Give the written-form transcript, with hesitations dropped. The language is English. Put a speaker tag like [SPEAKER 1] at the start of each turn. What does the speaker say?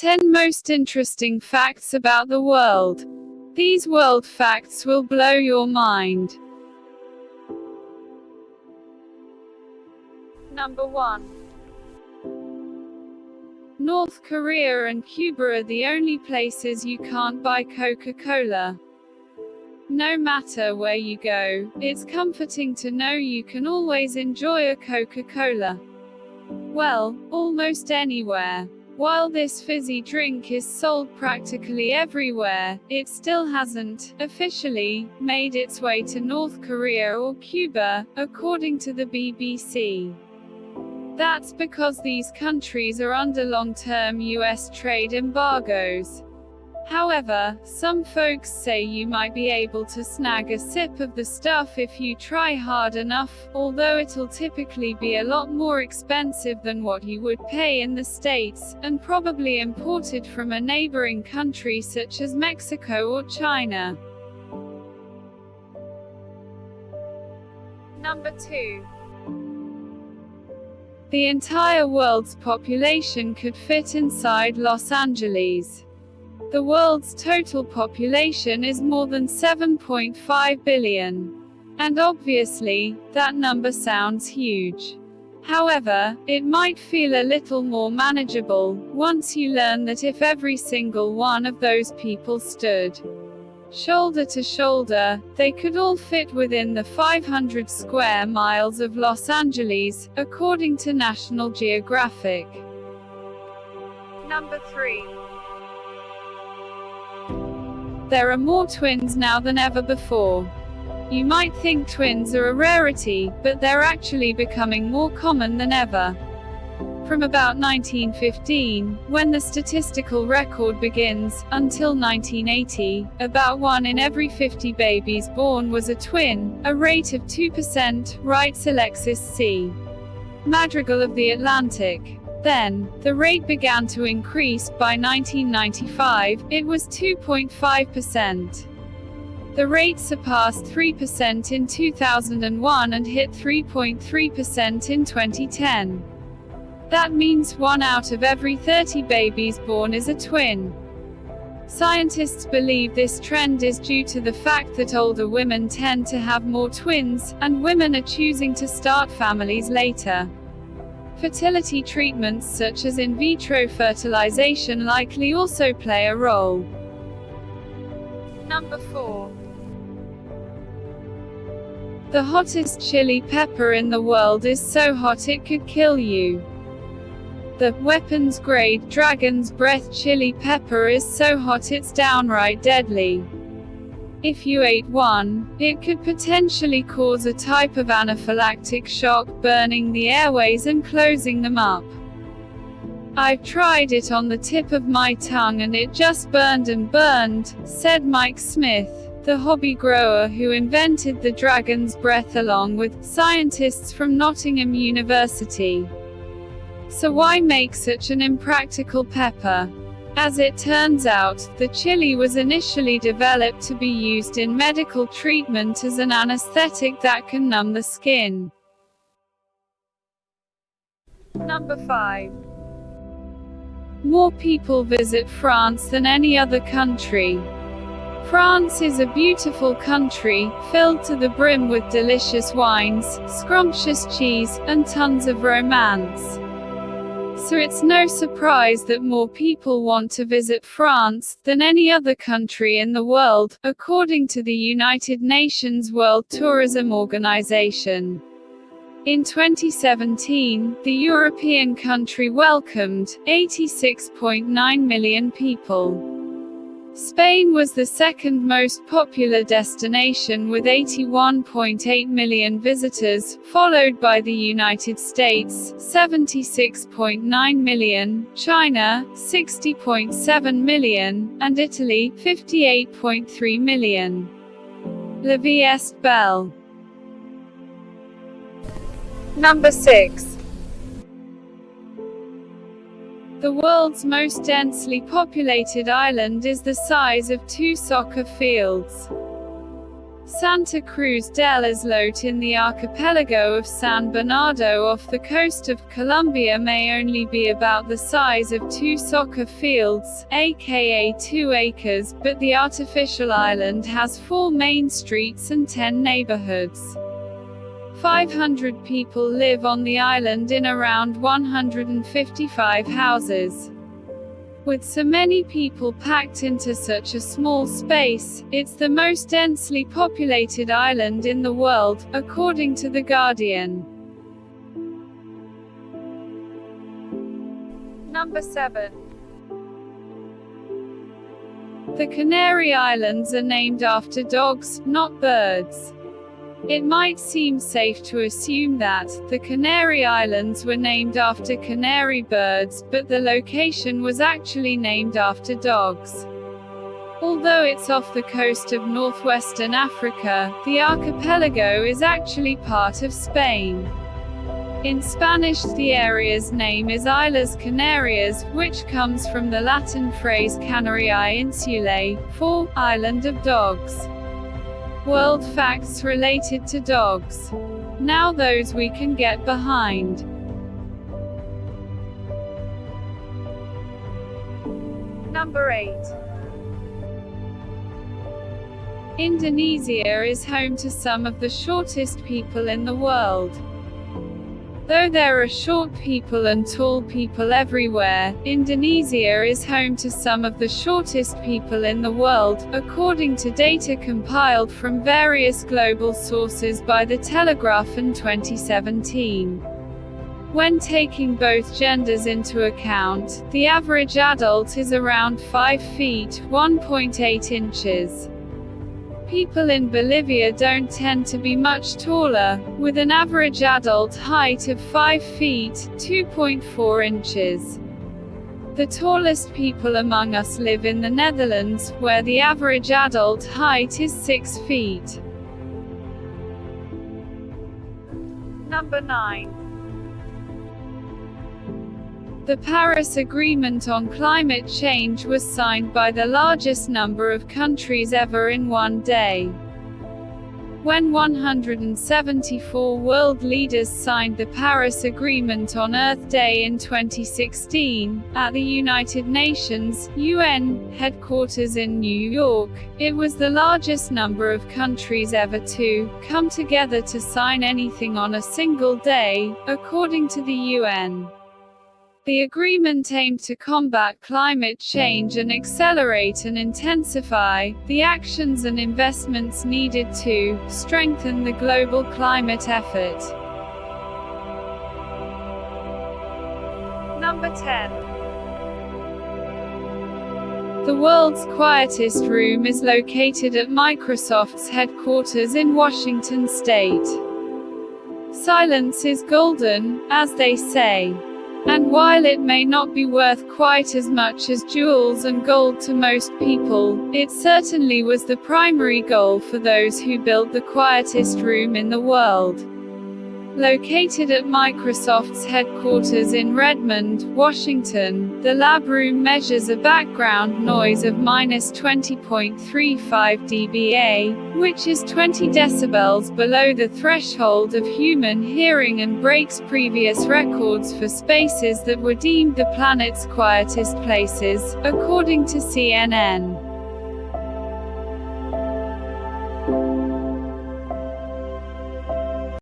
[SPEAKER 1] 10 most interesting facts about the world. These world facts will blow your mind. Number 1. North Korea and Cuba are the only places you can't buy Coca-Cola. No matter where you go, it's comforting to know you can always enjoy a Coca-Cola. Well, almost anywhere. While this fizzy drink is sold practically everywhere, it still hasn't, officially, made its way to North Korea or Cuba, according to the BBC. That's because these countries are under long-term US trade embargoes. However, some folks say you might be able to snag a sip of the stuff if you try hard enough, although it'll typically be a lot more expensive than what you would pay in the States, and probably imported from a neighboring country such as Mexico or China. Number 2. The entire world's population could fit inside Los Angeles. The world's total population is more than 7.5 billion. And obviously, that number sounds huge. However, it might feel a little more manageable, once you learn that if every single one of those people stood shoulder to shoulder, they could all fit within the 500 square miles of Los Angeles, according to National Geographic. Number 3. There are more twins now than ever before. You might think twins are a rarity, but they're actually becoming more common than ever. From about 1915, when the statistical record begins, until 1980, about 1 in every 50 babies born was a twin, a rate of 2%, writes Alexis C. Madrigal of The Atlantic. Then, the rate began to increase. By 1995, it was 2.5%. The rate surpassed 3% in 2001 and hit 3.3% in 2010. That means 1 out of every 30 babies born is a twin. Scientists believe this trend is due to the fact that older women tend to have more twins, and women are choosing to start families later. Fertility treatments such as in vitro fertilization likely also play a role. Number 4. The hottest chili pepper in the world is so hot it could kill you. The weapons-grade dragon's breath chili pepper is so hot it's downright deadly. If you ate one, it could potentially cause a type of anaphylactic shock, burning the airways and closing them up. I've tried it on the tip of my tongue and it just burned and burned, said Mike Smith, the hobby grower who invented the dragon's breath along with scientists from Nottingham University. So why make such an impractical pepper? As it turns out, the chili was initially developed to be used in medical treatment as an anesthetic that can numb the skin. Number 5. More people visit France than any other country. France is a beautiful country, filled to the brim with delicious wines, scrumptious cheese, and tons of romance. So it's no surprise that more people want to visit France than any other country in the world, according to the United Nations World Tourism Organization. In 2017, the European country welcomed 86.9 million people. Spain was the second most popular destination with 81.8 million visitors, followed by the United States, 76.9 million, China, 60.7 million, and Italy, 58.3 million. La vie est belle. Number 6. The world's most densely populated island is the size of 2 soccer fields. Santa Cruz del Islote in the archipelago of San Bernardo off the coast of Colombia may only be about the size of 2 soccer fields, aka 2 acres, but the artificial island has 4 main streets and 10 neighborhoods. 500 people live on the island in around 155 houses. With so many people packed into such a small space, it's the most densely populated island in the world, according to The Guardian. Number 7. The Canary Islands are named after dogs, not birds. It might seem safe to assume that the Canary Islands were named after canary birds, but the location was actually named after dogs. Although it's off the coast of northwestern Africa, the archipelago is actually part of Spain. In Spanish, the area's name is Islas Canarias, which comes from the Latin phrase Canariae Insulae, for island of dogs. World facts related to dogs. Now those we can get behind. Number 8. Indonesia is home to some of the shortest people in the world. Though there are short people and tall people everywhere, Indonesia is home to some of the shortest people in the world, according to data compiled from various global sources by The Telegraph in 2017. When taking both genders into account, the average adult is around 5 feet, 1.8 inches. People in Bolivia don't tend to be much taller, with an average adult height of 5 feet, 2.4 inches. The tallest people among us live in the Netherlands, where the average adult height is 6 feet. Number 9. The Paris Agreement on Climate Change was signed by the largest number of countries ever in one day. When 174 world leaders signed the Paris Agreement on Earth Day in 2016, at the United Nations (UN) headquarters in New York, it was the largest number of countries ever to come together to sign anything on a single day, according to the UN. The agreement aimed to combat climate change and accelerate and intensify the actions and investments needed to strengthen the global climate effort. Number 10. The world's quietest room is located at Microsoft's headquarters in Washington State. Silence is golden, as they say. And while it may not be worth quite as much as jewels and gold to most people, it certainly was the primary goal for those who built the quietest room in the world. Located at Microsoft's headquarters in Redmond, Washington, the lab room measures a background noise of -20.35 dBA, which is 20 decibels below the threshold of human hearing and breaks previous records for spaces that were deemed the planet's quietest places, according to CNN.